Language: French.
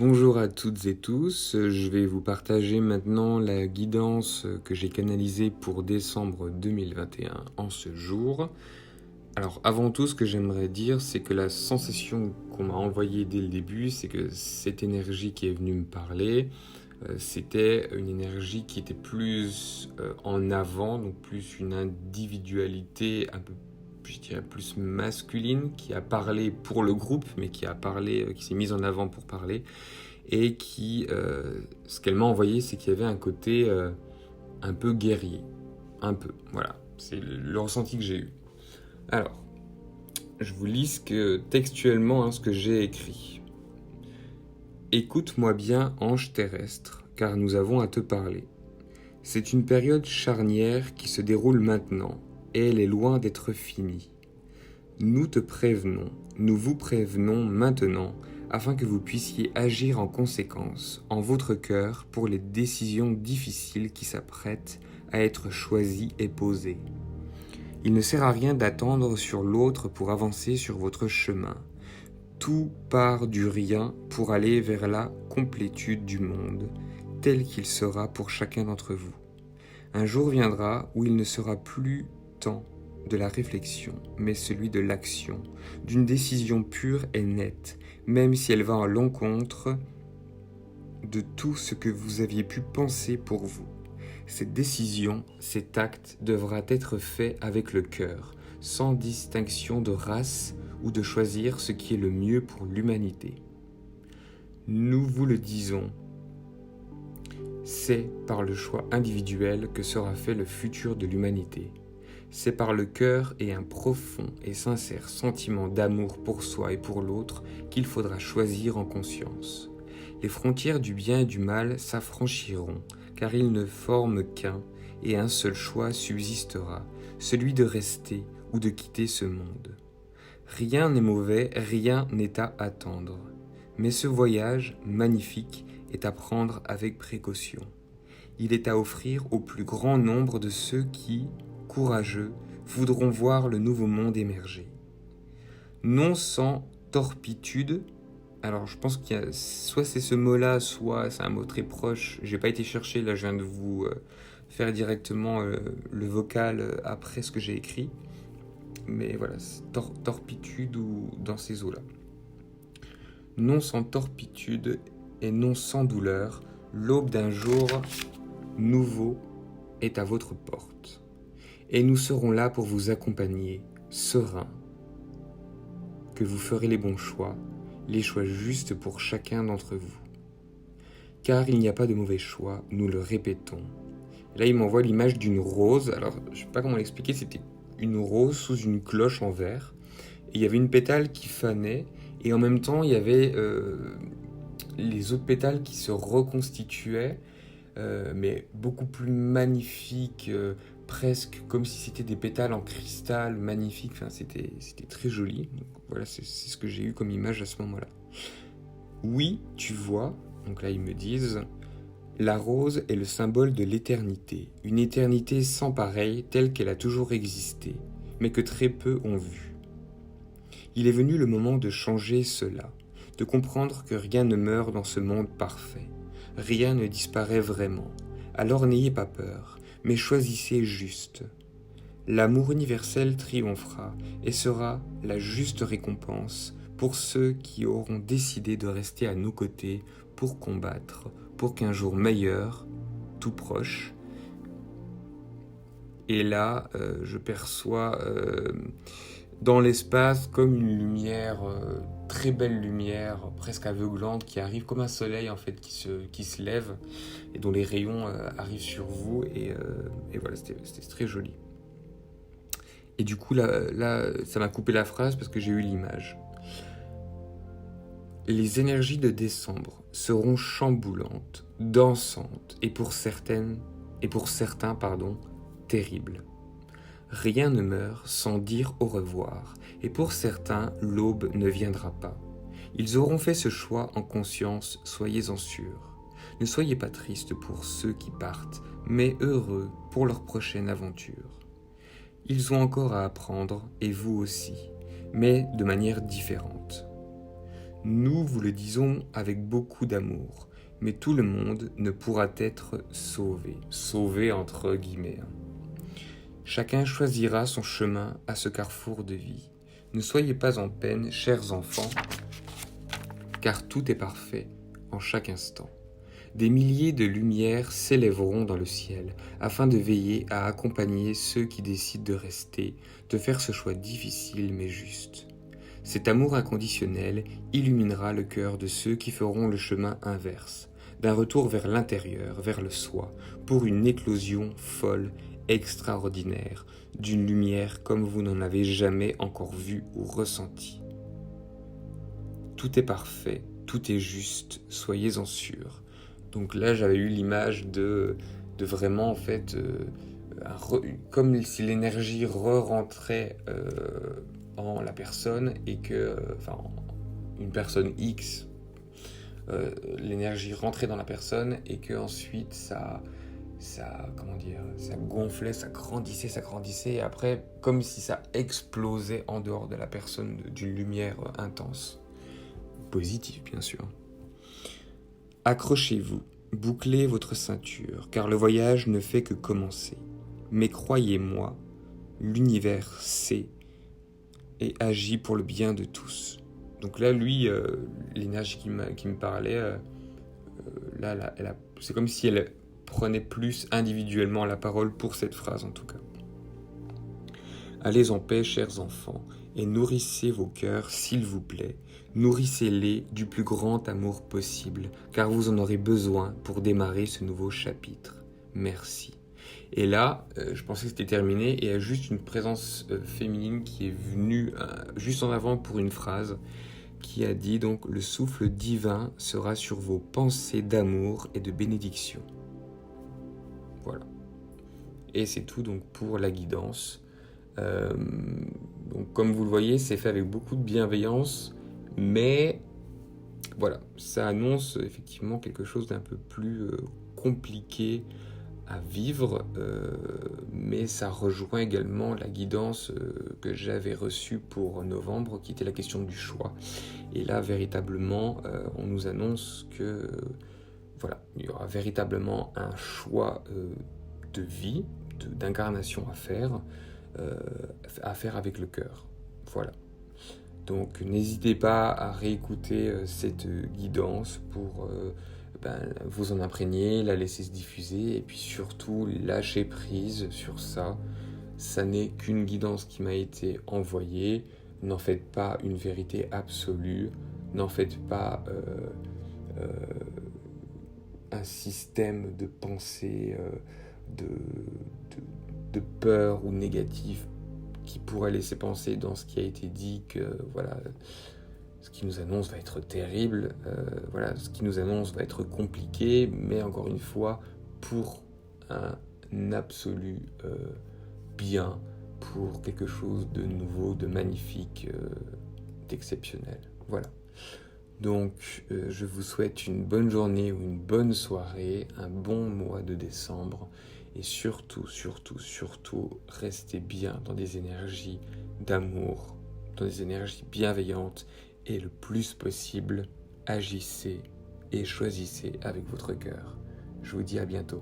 Bonjour à toutes et tous, je vais vous partager maintenant la guidance que j'ai canalisée pour décembre 2021 en ce jour. Alors avant tout, ce que j'aimerais dire, c'est que la sensation qu'on m'a envoyée dès le début, c'est que cette énergie qui est venue me parler, c'était une énergie qui était plus en avant, donc plus une individualité un peu, je dirais, plus masculine, qui a parlé pour le groupe, mais qui a parlé, qui s'est mise en avant pour parler, et qui, ce qu'elle m'a envoyé, c'est qu'il y avait un côté un peu guerrier, un peu, voilà, c'est le ressenti que j'ai eu. Alors, je vous lis textuellement ce que j'ai écrit. Écoute-moi bien, ange terrestre, car nous avons à te parler. C'est une période charnière qui se déroule maintenant, et elle est loin d'être finie. Nous te prévenons, nous vous prévenons maintenant, afin que vous puissiez agir en conséquence, en votre cœur, pour les décisions difficiles qui s'apprêtent à être choisies et posées. Il ne sert à rien d'attendre sur l'autre pour avancer sur votre chemin. Tout part du rien pour aller vers la complétude du monde, tel qu'il sera pour chacun d'entre vous. Un jour viendra où il ne sera plus temps de la réflexion, mais celui de l'action, d'une décision pure et nette, même si elle va à l'encontre de tout ce que vous aviez pu penser pour vous. Cette décision, cet acte devra être fait avec le cœur, sans distinction de race ou de choisir ce qui est le mieux pour l'humanité. Nous vous le disons, c'est par le choix individuel que sera fait le futur de l'humanité. C'est par le cœur et un profond et sincère sentiment d'amour pour soi et pour l'autre qu'il faudra choisir en conscience. Les frontières du bien et du mal s'affranchiront, car ils ne forment qu'un, et un seul choix subsistera, celui de rester ou de quitter ce monde. Rien n'est mauvais, rien n'est à attendre. Mais ce voyage, magnifique, est à prendre avec précaution. Il est à offrir au plus grand nombre de ceux qui, courageux, voudront voir le nouveau monde émerger. Non sans torpitude. Alors je pense qu'il y a, soit c'est ce mot-là, soit c'est un mot très proche. J'ai pas été chercher, là je viens de vous faire directement le vocal après ce que j'ai écrit. Mais voilà, torpitude ou dans ces eaux-là. Non sans torpitude et non sans douleur, l'aube d'un jour nouveau est à votre porte. Et nous serons là pour vous accompagner, sereins, que vous ferez les bons choix, les choix justes pour chacun d'entre vous. Car il n'y a pas de mauvais choix, nous le répétons. Là, il m'envoie l'image d'une rose. Alors, je ne sais pas comment l'expliquer, c'était une rose sous une cloche en verre. Et il y avait une pétale qui fanait, et en même temps, il y avait les autres pétales qui se reconstituaient, mais beaucoup plus magnifiques, presque comme si c'était des pétales en cristal magnifiques. Enfin, c'était très joli. Donc, voilà, c'est ce que j'ai eu comme image à ce moment-là. Oui, tu vois, donc là ils me disent, la rose est le symbole de l'éternité, une éternité sans pareille telle qu'elle a toujours existé, mais que très peu ont vue. Il est venu le moment de changer cela, de comprendre que rien ne meurt dans ce monde parfait, rien ne disparaît vraiment. Alors n'ayez pas peur, mais choisissez juste. L'amour universel triomphera et sera la juste récompense pour ceux qui auront décidé de rester à nos côtés pour combattre, pour qu'un jour meilleur, tout proche. Et là, je perçois dans l'espace comme une lumière, très belle lumière, presque aveuglante, qui arrive comme un soleil en fait, qui se lève et dont les rayons arrivent sur vous. Et voilà, c'était très joli. Et du coup, là, ça m'a coupé la phrase parce que j'ai eu l'image. Les énergies de décembre seront chamboulantes, dansantes et pour certains, terribles. Rien ne meurt sans dire au revoir, et pour certains, l'aube ne viendra pas. Ils auront fait ce choix en conscience, soyez-en sûrs. Ne soyez pas tristes pour ceux qui partent, mais heureux pour leur prochaine aventure. Ils ont encore à apprendre, et vous aussi, mais de manière différente. Nous vous le disons avec beaucoup d'amour, mais tout le monde ne pourra être sauvé. Sauvé entre guillemets. Chacun choisira son chemin à ce carrefour de vie. Ne soyez pas en peine, chers enfants, car tout est parfait en chaque instant. Des milliers de lumières s'élèveront dans le ciel afin de veiller à accompagner ceux qui décident de rester, de faire ce choix difficile mais juste. Cet amour inconditionnel illuminera le cœur de ceux qui feront le chemin inverse, d'un retour vers l'intérieur, vers le soi, pour une éclosion folle, extraordinaire, d'une lumière comme vous n'en avez jamais encore vu ou ressenti. Tout est parfait, tout est juste, soyez-en sûrs. Donc là, j'avais eu l'image de vraiment, en fait, comme si l'énergie re-rentrait en la personne et que, une personne X, l'énergie rentrait dans la personne et que ensuite ça gonflait, ça grandissait et après, comme si ça explosait en dehors de la personne d'une lumière intense. Positive, bien sûr. Accrochez-vous, bouclez votre ceinture, car le voyage ne fait que commencer. Mais croyez-moi, l'univers sait et agit pour le bien de tous. Donc là, lui, l'énergie qui me parlait, c'est comme si elle prenait plus individuellement la parole pour cette phrase en tout cas. Allez en paix, chers enfants, et nourrissez vos cœurs, s'il vous plaît. Nourrissez-les du plus grand amour possible, car vous en aurez besoin pour démarrer ce nouveau chapitre. Merci. Et là, je pensais que c'était terminé, et il y a juste une présence féminine qui est venue juste en avant pour une phrase, qui a dit donc « Le souffle divin sera sur vos pensées d'amour et de bénédiction ». Voilà. Et c'est tout donc pour la guidance. Donc comme vous le voyez, c'est fait avec beaucoup de bienveillance, mais voilà, ça annonce effectivement quelque chose d'un peu plus compliqué à vivre, mais ça rejoint également la guidance que j'avais reçue pour novembre, qui était la question du choix. Et là, véritablement, on nous annonce que voilà, il y aura véritablement un choix de vie, d'incarnation à faire avec le cœur. Voilà. Donc n'hésitez pas à réécouter cette guidance pour vous en imprégner, la laisser se diffuser et puis surtout lâcher prise sur ça. Ça n'est qu'une guidance qui m'a été envoyée. N'en faites pas une vérité absolue. N'en faites pas un système de pensée de peur ou négatif qui pourrait laisser penser dans ce qui a été dit que voilà, ce qui nous annonce va être terrible, voilà, ce qui nous annonce va être compliqué, mais encore une fois, pour un absolu bien, pour quelque chose de nouveau, de magnifique, d'exceptionnel. Voilà. Donc, je vous souhaite une bonne journée ou une bonne soirée, un bon mois de décembre, et surtout, restez bien dans des énergies d'amour, dans des énergies bienveillantes, et le plus possible, agissez et choisissez avec votre cœur. Je vous dis à bientôt.